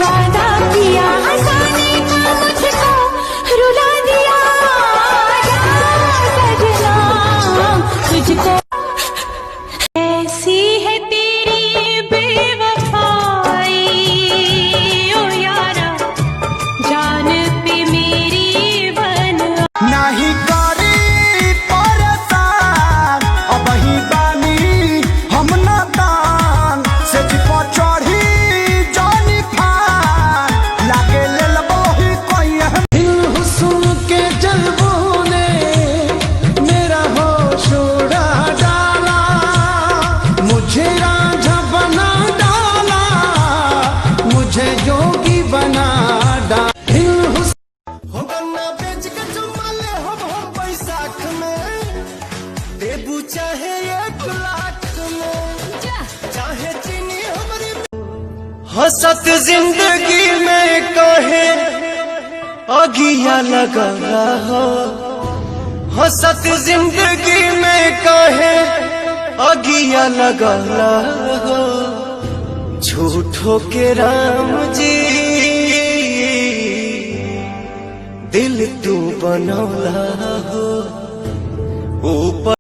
वादा किया हंसाने का मुझको रुला दिया सजना तुझको ऐसी है तेरी बेवफाई ओ यारा जान पे मेरी बन नहीं करी परेशान अब ही बानी हम नादान से चढ़ी जानी फान लागे ले ही कोई हुस्न के जज्बों ने मेरा होश उड़ा डाला मुझे रांझा बना डाला मुझे योगी बना डाला हो गन्ना बेच के चुमा ले हम बैसाख में देबू चाहे 1 लाख में चाहे चीनी हमारी हसत जिंदगी में कहे अगिया लगा हो हसत जिंदगी में कहे अगिया लगा हो झूठो के राम जी दिल तू बनौला हो